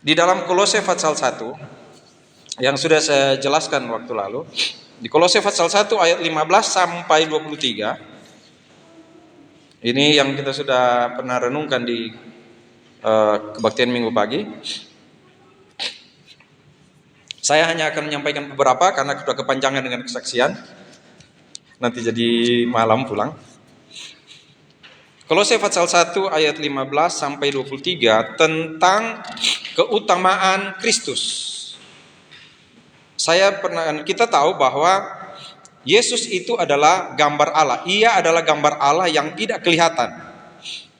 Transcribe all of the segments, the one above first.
Di dalam Kolose pasal 1 yang sudah saya jelaskan waktu lalu, di Kolose pasal 1 ayat 15 sampai 23. Ini yang kita sudah pernah renungkan di kebaktian minggu pagi. Saya hanya akan menyampaikan beberapa karena sudah kepanjangan dengan kesaksian. Nanti jadi malam pulang. Kolose pasal 1 ayat 15 sampai 23 tentang keutamaan Kristus. Kita tahu bahwa Yesus itu adalah gambar Allah. Ia adalah gambar Allah yang tidak kelihatan.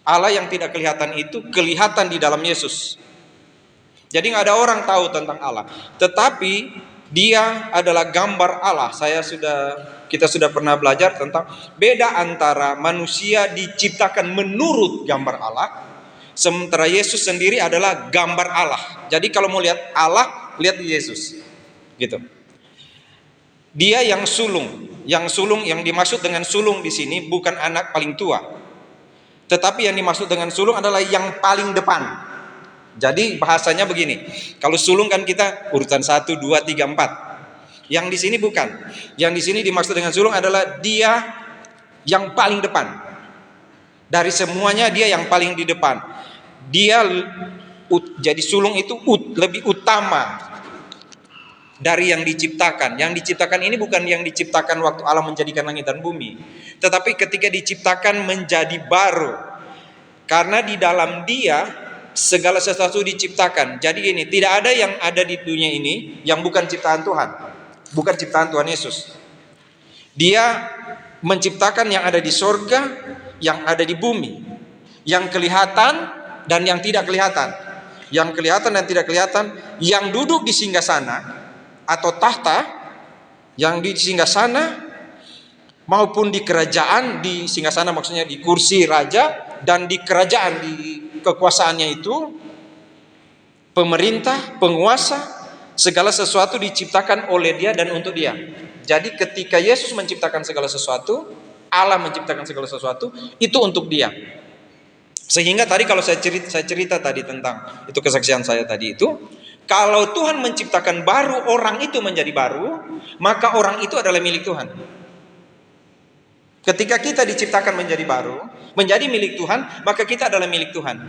Allah yang tidak kelihatan itu kelihatan di dalam Yesus. Jadi nggak ada orang tahu tentang Allah. Tetapi dia adalah gambar Allah. Kita sudah pernah belajar tentang beda antara manusia diciptakan menurut gambar Allah, sementara Yesus sendiri adalah gambar Allah. Jadi kalau mau lihat Allah, lihat Yesus. Gitu. Dia yang sulung, yang dimaksud dengan sulung di sini bukan anak paling tua. Tetapi yang dimaksud dengan sulung adalah yang paling depan. Jadi bahasanya begini. Kalau sulung kan kita urutan 1 2 3 4. Yang di sini bukan. Yang di sini dimaksud dengan sulung adalah dia yang paling depan. Dari semuanya dia yang paling di depan. Jadi sulung itu lebih utama dari yang diciptakan. Yang diciptakan ini bukan yang diciptakan waktu Allah menjadikan langit dan bumi, tetapi ketika diciptakan menjadi baru. Karena di dalam dia segala sesuatu diciptakan. Jadi ini tidak ada yang ada di dunia ini yang bukan ciptaan Tuhan. Bukan ciptaan Tuhan Yesus. Dia menciptakan yang ada di sorga, yang ada di bumi, yang kelihatan dan yang tidak kelihatan. Yang kelihatan dan tidak kelihatan, yang duduk di singgasana atau tahta, yang di singgasana maupun di kerajaan. Di singgasana maksudnya di kursi raja, dan di kerajaan, di kekuasaannya itu pemerintah, penguasa, segala sesuatu diciptakan oleh dia dan untuk dia. Jadi ketika Yesus menciptakan segala sesuatu, Allah menciptakan segala sesuatu, itu untuk dia. Sehingga tadi kalau saya cerita tadi tentang itu, kesaksian saya tadi itu, kalau Tuhan menciptakan baru, orang itu menjadi baru, maka orang itu adalah milik Tuhan. Ketika kita diciptakan menjadi baru, menjadi milik Tuhan, maka kita adalah milik Tuhan.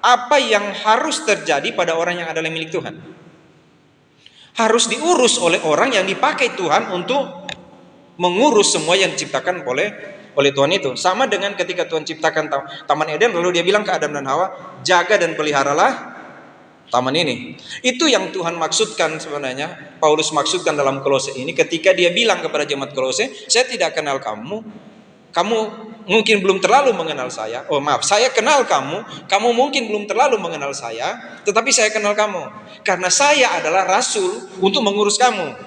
Apa yang harus terjadi pada orang yang adalah milik Tuhan? Harus diurus oleh orang yang dipakai Tuhan untuk mengurus semua yang diciptakan oleh Tuhan itu. Sama dengan ketika Tuhan ciptakan Taman Eden, lalu dia bilang ke Adam dan Hawa, jaga dan peliharalah taman ini. Itu yang Tuhan maksudkan sebenarnya. Paulus maksudkan dalam Kolose ini ketika dia bilang kepada jemaat Kolose, saya tidak kenal kamu. Kamu mungkin belum terlalu mengenal saya. Saya kenal kamu mungkin belum terlalu mengenal saya, tetapi saya kenal kamu. Karena saya adalah rasul untuk mengurus kamu.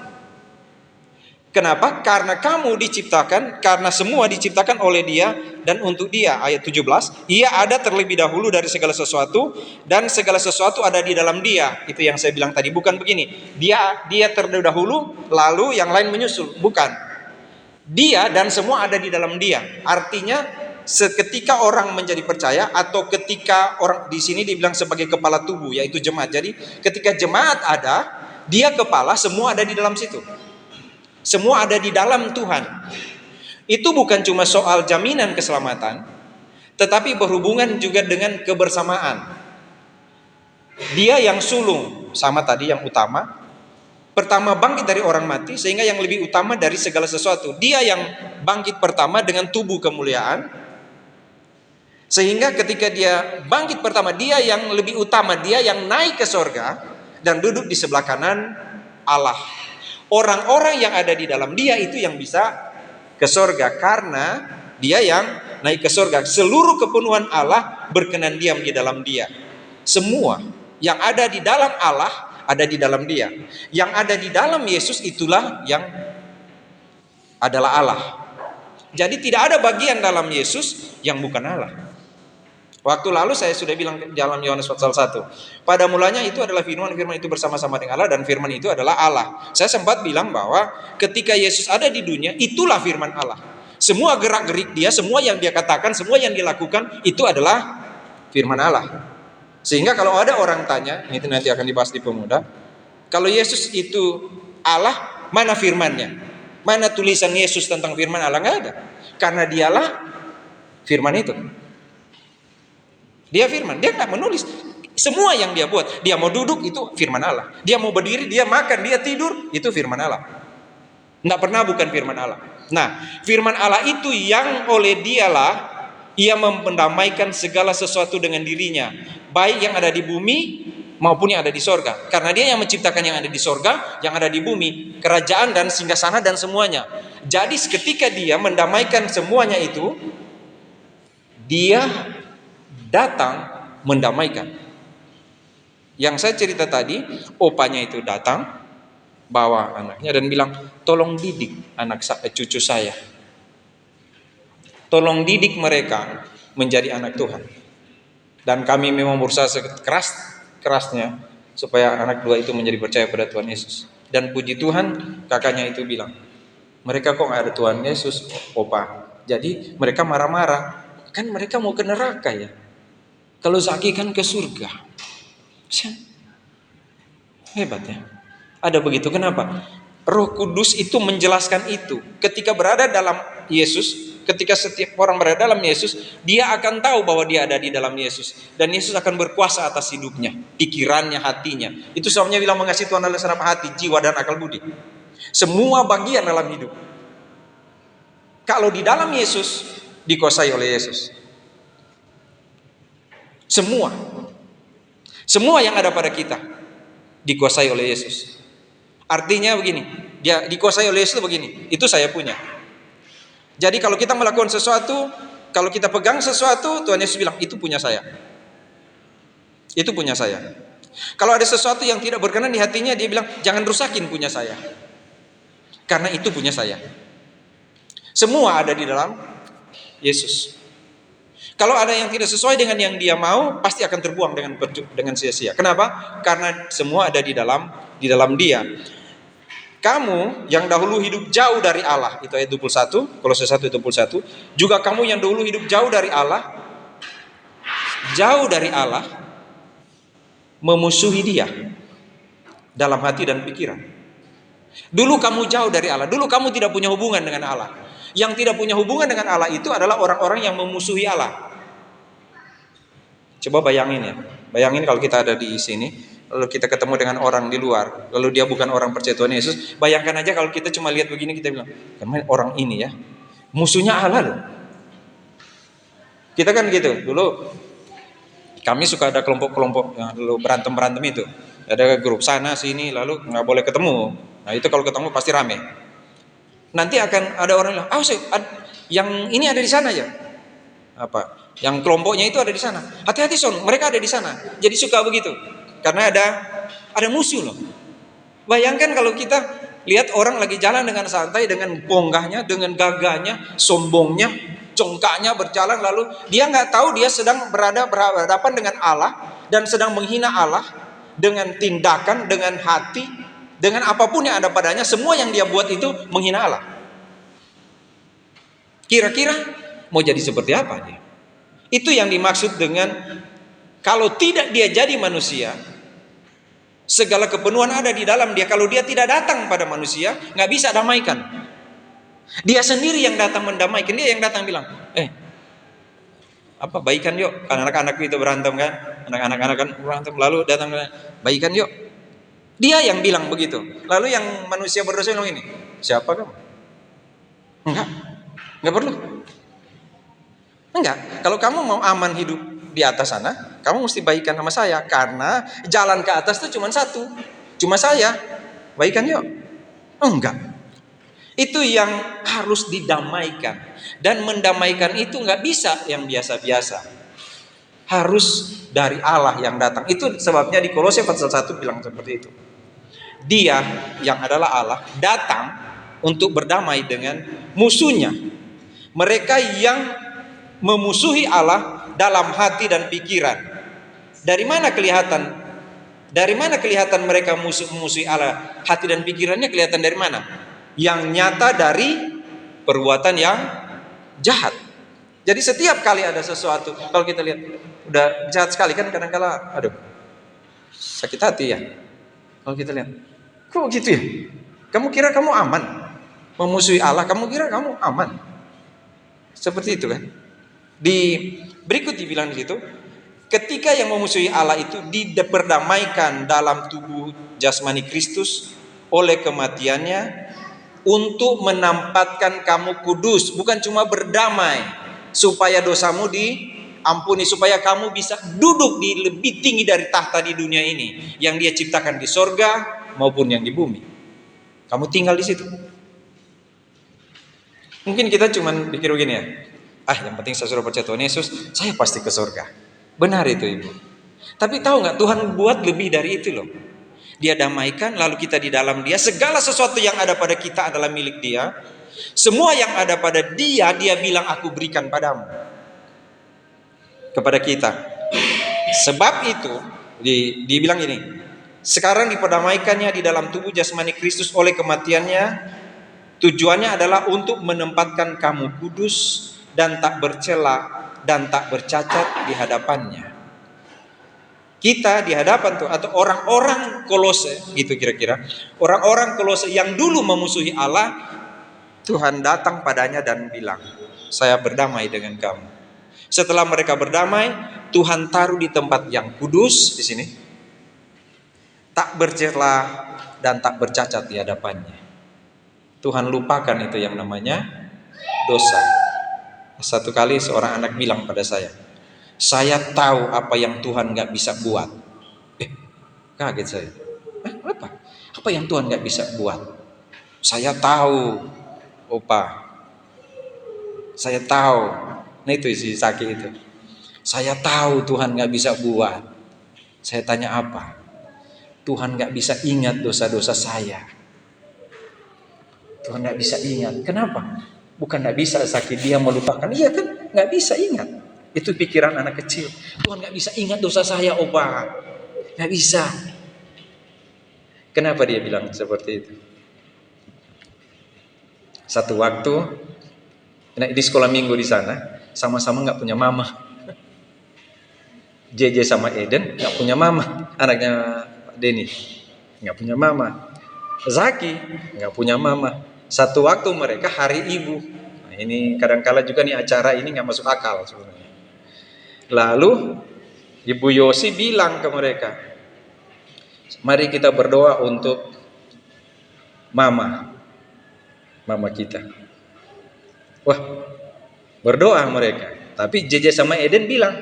Kenapa? Karena kamu diciptakan, karena semua diciptakan oleh dia dan untuk dia. Ayat 17, ia ada terlebih dahulu dari segala sesuatu, dan segala sesuatu ada di dalam dia. Itu yang saya bilang tadi, bukan begini. Dia terlebih dahulu, lalu yang lain menyusul. Bukan. Dia dan semua ada di dalam dia. Artinya seketika orang menjadi percaya, atau ketika orang di sini dibilang sebagai kepala tubuh, yaitu jemaat. Jadi ketika jemaat ada, dia kepala, semua ada di dalam situ. Semua ada di dalam Tuhan. Itu bukan cuma soal jaminan keselamatan, tetapi berhubungan juga dengan kebersamaan. Dia yang sulung, sama tadi yang utama. Pertama bangkit dari orang mati, sehingga yang lebih utama dari segala sesuatu. Dia yang bangkit pertama dengan tubuh kemuliaan, sehingga ketika dia bangkit pertama, dia yang lebih utama, dia yang naik ke sorga dan duduk di sebelah kanan Allah. Orang-orang yang ada di dalam dia itu yang bisa ke sorga, karena dia yang naik ke sorga. Seluruh kepenuhan Allah berkenan diam di dalam dia. Semua yang ada di dalam Allah ada di dalam dia. Yang ada di dalam Yesus itulah yang adalah Allah. Jadi tidak ada bagian dalam Yesus yang bukan Allah. Waktu lalu saya sudah bilang dalam Yohanes pasal 1. Pada mulanya itu adalah firman itu bersama-sama dengan Allah, dan firman itu adalah Allah. Saya sempat bilang bahwa ketika Yesus ada di dunia, itulah firman Allah. Semua gerak-gerik dia, semua yang dia katakan, semua yang dilakukan, itu adalah firman Allah. Sehingga kalau ada orang tanya, itu nanti akan dibahas di pemuda, kalau Yesus itu Allah, mana firman-Nya? Mana tulisan Yesus tentang firman Allah? Nggak ada. Karena dialah firman itu. Dia firman, dia nggak menulis. Semua yang dia buat, dia mau duduk itu firman Allah. Dia mau berdiri, dia makan, dia tidur, itu firman Allah. Nggak pernah bukan firman Allah. Nah, firman Allah itu yang oleh dialah ia mendamaikan segala sesuatu dengan dirinya, baik yang ada di bumi maupun yang ada di sorga. Karena dia yang menciptakan yang ada di sorga, yang ada di bumi, kerajaan dan singgasana dan semuanya. Jadi ketika dia mendamaikan semuanya itu, dia datang mendamaikan. Yang saya cerita tadi, opanya itu datang bawa anaknya dan bilang, tolong didik cucu saya, tolong didik mereka menjadi anak Tuhan. Dan kami memang berusaha sekeras-kerasnya supaya anak dua itu menjadi percaya pada Tuhan Yesus. Dan puji Tuhan, kakaknya itu bilang, mereka kok nggak ada Tuhan Yesus, opa. Jadi mereka marah-marah, kan mereka mau ke neraka ya. Kalau Zaki kan ke surga. Hebat ya. Ada begitu, kenapa? Roh Kudus itu menjelaskan itu. Ketika berada dalam Yesus, ketika setiap orang berada dalam Yesus, dia akan tahu bahwa dia ada di dalam Yesus. Dan Yesus akan berkuasa atas hidupnya, pikirannya, hatinya. Itu sebabnya bilang mengasihi Tuhan adalah segenap hati, jiwa dan akal budi. Semua bagian dalam hidup. Kalau di dalam Yesus, dikuasai oleh Yesus. Semua yang ada pada kita dikuasai oleh Yesus. Artinya begini, dia dikuasai oleh Yesus begini, itu saya punya. Jadi kalau kita melakukan sesuatu, kalau kita pegang sesuatu, Tuhan Yesus bilang, itu punya saya. Itu punya saya. Kalau ada sesuatu yang tidak berkenan di hatinya, dia bilang, jangan rusakin punya saya. Karena itu punya saya. Semua ada di dalam Yesus. Kalau ada yang tidak sesuai dengan yang dia mau, pasti akan terbuang dengan sia-sia. Kenapa? Karena semua ada di dalam dia. Kamu yang dahulu hidup jauh dari Allah, itu ayat 21, Kolose 1:21, juga kamu yang dahulu hidup jauh dari Allah, memusuhi dia dalam hati dan pikiran. Dulu kamu jauh dari Allah, dulu kamu tidak punya hubungan dengan Allah. Yang tidak punya hubungan dengan Allah itu adalah orang-orang yang memusuhi Allah. Coba bayangin ya, bayangin kalau kita ada di sini, lalu kita ketemu dengan orang di luar, lalu dia bukan orang percaya Tuhan Yesus. Bayangkan aja kalau kita cuma lihat begini, kita bilang, karena orang ini ya, musuhnya Allah loh. Kita kan gitu, dulu kami suka ada kelompok-kelompok yang dulu berantem itu. Ada grup sana sini, lalu nggak boleh ketemu. Nah itu kalau ketemu pasti rame. Nanti akan ada orang yang, yang ini ada di sana ya. Apa? Yang kelompoknya itu ada di sana. Hati-hati son, mereka ada di sana. Jadi suka begitu. Karena ada musuh loh. Bayangkan kalau kita lihat orang lagi jalan dengan santai, dengan bonggahnya, dengan gagahnya, sombongnya, congkaknya berjalan, lalu dia nggak tahu dia sedang berhadapan dengan Allah dan sedang menghina Allah dengan tindakan, dengan hati, dengan apapun yang ada padanya. Semua yang dia buat itu menghina Allah. Kira-kira mau jadi seperti apa dia? Itu yang dimaksud dengan kalau tidak dia jadi manusia, segala kepenuhan ada di dalam dia. Kalau dia tidak datang pada manusia, nggak bisa damaikan. Dia sendiri yang datang mendamaikan. Dia yang datang bilang, baikan yuk. Anak-anak itu berantem kan, anak-anak kan berantem, lalu datang baikan yuk. Dia yang bilang begitu. Lalu yang manusia berdosa bilang ini, siapa kamu? Enggak perlu. Enggak, kalau kamu mau aman hidup di atas sana, kamu mesti baikan sama saya. Karena jalan ke atas itu cuma satu, cuma saya. Baikan yuk. Enggak. Itu yang harus didamaikan. Dan mendamaikan itu enggak bisa yang biasa-biasa. Harus dari Allah yang datang. Itu sebabnya di Kolose pasal 1 bilang seperti itu. Dia yang adalah Allah datang untuk berdamai dengan musuhnya. Mereka yang memusuhi Allah dalam hati dan pikiran. Dari mana kelihatan? Dari mana kelihatan mereka memusuhi Allah? Hati dan pikirannya kelihatan dari mana? Yang nyata dari perbuatan yang jahat. Jadi setiap kali ada sesuatu, kalau kita lihat, Udah jahat sekali kan kadang-kala, aduh, sakit hati ya. Kalau kita lihat, kok gitu ya? Kamu kira kamu aman? Memusuhi Allah, kamu kira kamu aman? Seperti itu kan? Di berikut dibilang di situ, ketika yang memusuhi Allah itu diperdamaikan dalam tubuh jasmani Kristus oleh kematiannya untuk menempatkan kamu kudus, bukan cuma berdamai supaya dosamu diampuni, supaya kamu bisa duduk di lebih tinggi dari tahta di dunia ini yang Dia ciptakan di sorga maupun yang di bumi. Kamu tinggal di situ. Mungkin kita cuman pikir begini ya, yang penting saya sudah percaya Tuhan Yesus, saya pasti ke sorga. Benar itu Ibu. Tapi tahu nggak, Tuhan buat lebih dari itu loh. Dia damaikan, lalu kita di dalam Dia. Segala sesuatu yang ada pada kita adalah milik Dia. Semua yang ada pada Dia, Dia bilang aku berikan padamu, kepada kita. Sebab itu dibilang ini, sekarang diperdamaikannya di dalam tubuh jasmani Kristus oleh kematiannya. Tujuannya adalah untuk menempatkan kamu kudus dan tak bercela dan tak bercacat di hadapannya. Kita di hadapan tuh, atau orang-orang Kolose gitu kira-kira, orang-orang Kolose yang dulu memusuhi Allah, Tuhan datang padanya dan bilang, saya berdamai dengan kamu. Setelah mereka berdamai, Tuhan taruh di tempat yang kudus di sini, tak bercela dan tak bercacat di hadapannya. Tuhan lupakan itu yang namanya dosa. Satu kali seorang anak bilang pada saya tahu apa yang Tuhan gak bisa buat. Kaget saya. Apa? Apa yang Tuhan gak bisa buat? Saya tahu, Opa. Saya tahu. Nah itu si Saki itu. Saya tahu Tuhan gak bisa buat. Saya tanya apa? Tuhan gak bisa ingat dosa-dosa saya. Tuhan gak bisa ingat. Kenapa? Bukan gak bisa sakit, dia melupakan. Iya kan? Gak bisa ingat. Itu pikiran anak kecil. Tuhan gak bisa ingat dosa saya, Opa. Gak bisa. Kenapa dia bilang seperti itu? Satu waktu di sekolah minggu di sana, sama-sama gak punya mama. JJ sama Eden gak punya mama. Anaknya Pak Denny gak punya mama. Zaki gak punya mama. Satu waktu mereka hari ibu. Nah, ini kadang-kala juga nih acara ini gak masuk akal sebenarnya. Lalu Ibu Yosi bilang ke mereka, mari kita berdoa untuk mama kita. Wah, berdoa mereka. Tapi JJ sama Eden bilang,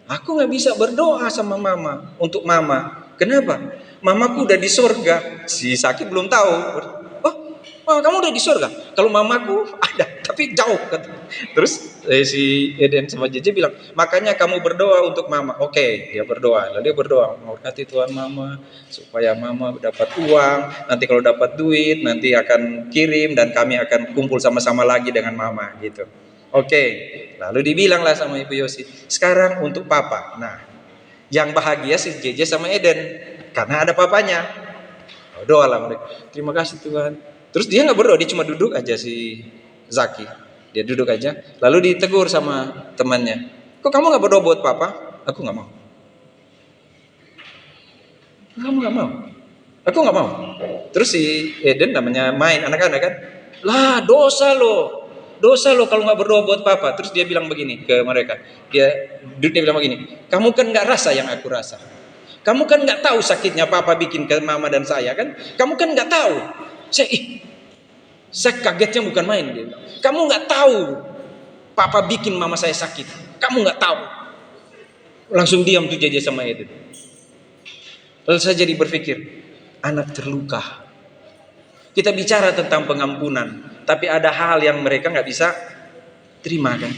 aku gak bisa berdoa sama mama, untuk mama. Kenapa? Mamaku udah di sorga. Si Sakit belum tahu. Kamu udah di sorga? Kalau mamaku ada, tapi jauh. Terus si Eden sama JJ bilang, makanya kamu berdoa untuk mama. Oke, dia berdoa. Lalu dia berdoa, memberkati Tuhan mama, supaya mama dapat uang. Nanti kalau dapat duit, nanti akan kirim dan kami akan kumpul sama-sama lagi dengan mama gitu. Oke, lalu dibilanglah sama Ibu Yosi, sekarang untuk papa. Nah, yang bahagia si JJ sama Eden, karena ada papanya. Doa lah mereka, terima kasih Tuhan. Terus dia gak berdoa, dia cuma duduk aja si Zaki. Dia duduk aja, lalu ditegur sama temannya, kok kamu gak berdoa buat papa? Aku gak mau. Kamu gak mau? Aku gak mau. Terus si Eden namanya main anak-anak kan, lah dosa lo kalau gak berdoa buat papa. Terus dia bilang begini ke mereka, dia bilang begini, kamu kan gak rasa yang aku rasa. Kamu kan gak tahu sakitnya papa bikin ke mama dan saya kan. Kamu kan gak tahu. Saya kagetnya bukan main. Dia bilang, kamu gak tahu papa bikin mama saya sakit. Kamu gak tahu. Langsung diam tuh JJ sama Eden. Lalu saya jadi berpikir, anak terluka. Kita bicara tentang pengampunan, tapi ada hal yang mereka gak bisa terima kan.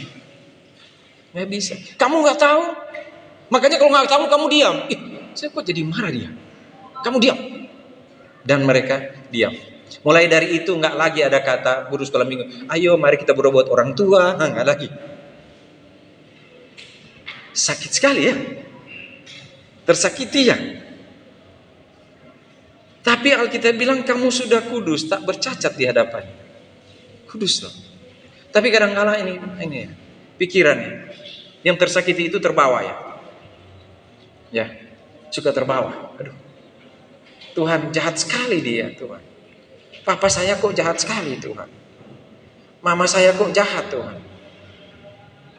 Gak bisa. Kamu gak tahu. Makanya kalau gak tahu kamu diam. Saya kok jadi marah dia. Kamu diam. Dan mereka diam. Mulai dari itu nggak lagi ada kata guru sekolah minggu, ayo mari kita berdoa buat orang tua. Nggak lagi. Sakit sekali ya. Tersakiti ya. Tapi Alkitab bilang kamu sudah kudus, tak bercacat di hadapannya. Kudus loh. Tapi kadang-kala ini pikirannya. Yang tersakiti itu terbawa ya. Ya, suka terbawa. Aduh, Tuhan jahat sekali dia Tuhan. Papa saya kok jahat sekali Tuhan. Mama saya kok jahat Tuhan.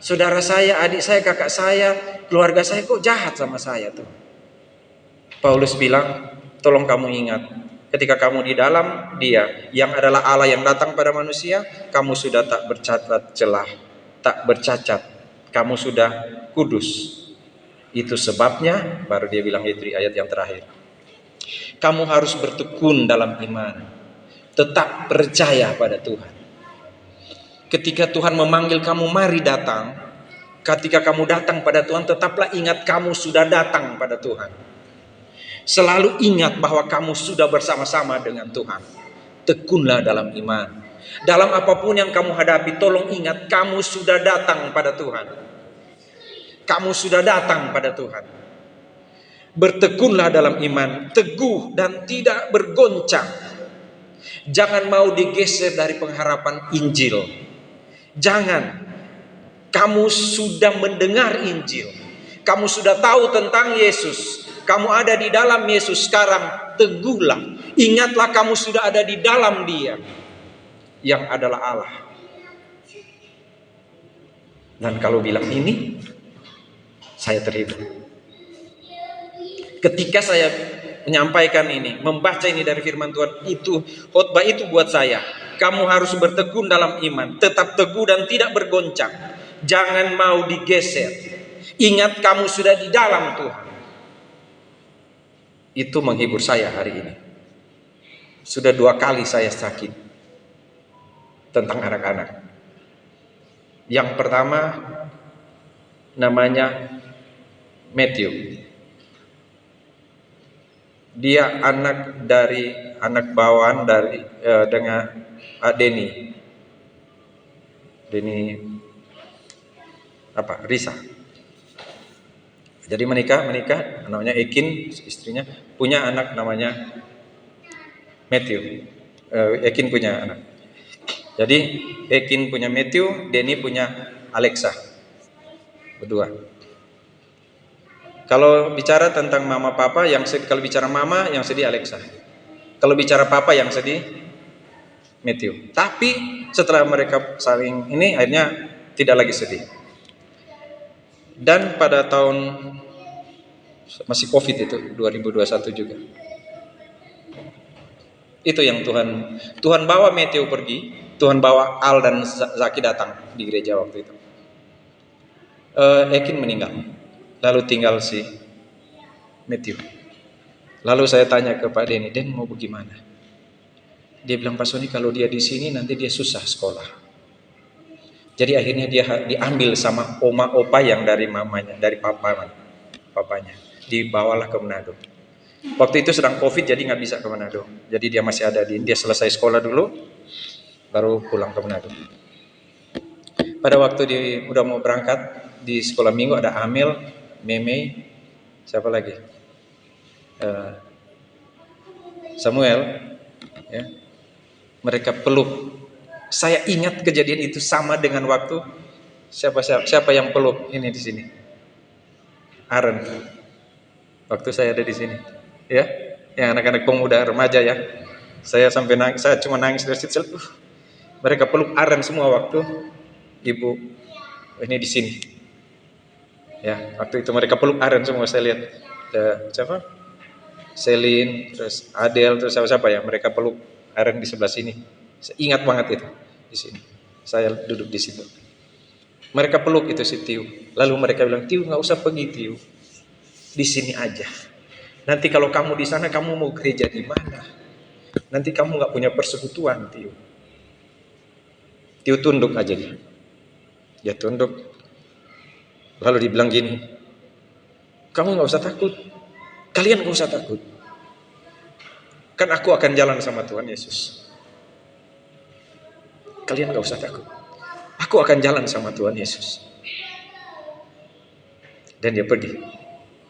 Saudara saya, adik saya, kakak saya, keluarga saya kok jahat sama saya Tuhan. Paulus bilang, tolong kamu ingat, ketika kamu di dalam Dia yang adalah Allah yang datang pada manusia, kamu sudah tak bercacat celah, tak bercacat. Kamu sudah kudus. Itu sebabnya, baru dia bilang itu di ayat yang terakhir. Kamu harus bertekun dalam iman. Tetap percaya pada Tuhan. Ketika Tuhan memanggil kamu, mari datang. Ketika kamu datang pada Tuhan, tetaplah ingat kamu sudah datang pada Tuhan. Selalu ingat bahwa kamu sudah bersama-sama dengan Tuhan. Tekunlah dalam iman. Dalam apapun yang kamu hadapi, tolong ingat kamu sudah datang pada Tuhan. Kamu sudah datang pada Tuhan. Bertekunlah dalam iman, teguh dan tidak bergoncang. Jangan mau digeser dari pengharapan Injil. Jangan. Kamu sudah mendengar Injil. Kamu sudah tahu tentang Yesus. Kamu ada di dalam Yesus sekarang. Teguhlah. Ingatlah kamu sudah ada di dalam Dia, yang adalah Allah. Dan kalau bilang ini, saya terhibur. Ketika saya menyampaikan ini, membaca ini dari firman Tuhan, itu khotbah itu buat saya. Kamu harus bertekun dalam iman, tetap teguh dan tidak bergoncang. Jangan mau digeser. Ingat kamu sudah di dalam Tuhan. Itu menghibur saya hari ini. Sudah 2 kali saya sakit tentang anak-anak. Yang pertama namanya Matthew. Dia anak bawaan dari dengan Denny Risa. Jadi menikah namanya Ekin, istrinya punya anak namanya Matthew. Ekin punya anak. Jadi Ekin punya Matthew, Denny punya Alexa. Berdua. Kalau bicara tentang mama papa, kalau bicara mama yang sedih Alexa. Kalau bicara papa yang sedih Matthew. Tapi setelah mereka saling ini, akhirnya tidak lagi sedih. Dan pada tahun masih COVID itu 2021 juga. Itu yang Tuhan bawa Matthew pergi, Tuhan bawa Al dan Zaki datang di gereja waktu itu. Ekin meninggal. Lalu tinggal si Matthew. Lalu saya tanya ke Pak Denny, Den mau bagaimana? Dia bilang, Pak Sony kalau dia di sini nanti dia susah sekolah. Jadi akhirnya dia diambil sama opa yang dari mamanya, dari papanya. Dibawalah ke Manado. Waktu itu sedang COVID jadi nggak bisa ke Manado. Jadi dia masih ada dia selesai sekolah dulu, baru pulang ke Manado. Pada waktu dia udah mau berangkat di sekolah minggu ada Amel, Meme, siapa lagi? Samuel, ya. Mereka peluk. Saya ingat kejadian itu sama dengan waktu siapa yang peluk ini di sini. Aren. Waktu saya ada di sini, ya, yang anak-anak pemuda remaja ya. Saya sampai nangis, saya cuma nangis dari situ. Mereka peluk Aren semua waktu ibu ini di sini. Ya, waktu itu mereka peluk Aren semua, saya lihat. Siapa? Selin, terus Adel, terus siapa ya? Mereka peluk Aren di sebelah sini. Saya ingat banget itu di sini. Saya duduk di situ. Mereka peluk itu si Tiu. Lalu mereka bilang, Tiu nggak usah pergi Tiu, di sini aja. Nanti kalau kamu di sana, kamu mau gereja di mana? Nanti kamu nggak punya persekutuan Tiu. Tiu tunduk aja dia. Dia tunduk. Lalu dibilang gini, kamu nggak usah takut. Kalian nggak usah takut. Kan aku akan jalan sama Tuhan Yesus. Kalian gak usah takut. Aku akan jalan sama Tuhan Yesus. Dan dia pergi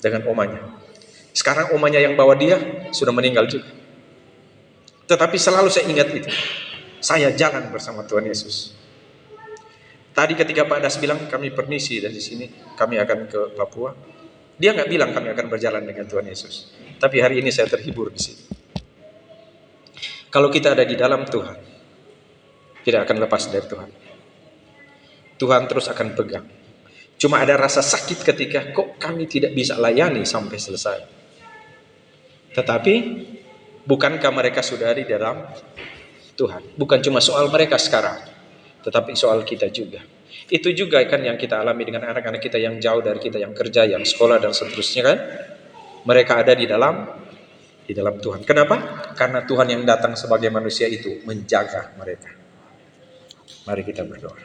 dengan omanya. Sekarang omanya yang bawa dia sudah meninggal juga. Tetapi selalu saya ingat itu. Saya jalan bersama Tuhan Yesus. Tadi ketika Pak Das bilang kami permisi dari sini, kami akan ke Papua. Dia nggak bilang kami akan berjalan dengan Tuhan Yesus. Tapi hari ini saya terhibur di sini. Kalau kita ada di dalam Tuhan, tidak akan lepas dari Tuhan. Tuhan terus akan pegang. Cuma ada rasa sakit ketika kok kami tidak bisa layani sampai selesai. Tetapi bukankah mereka sudah di dalam Tuhan? Bukan cuma soal mereka sekarang, tetapi soal kita juga. Itu juga kan yang kita alami dengan anak-anak kita yang jauh dari kita, yang kerja, yang sekolah dan seterusnya kan. Mereka ada di dalam Tuhan. Kenapa? Karena Tuhan yang datang sebagai manusia itu menjaga mereka. Mari kita berdoa.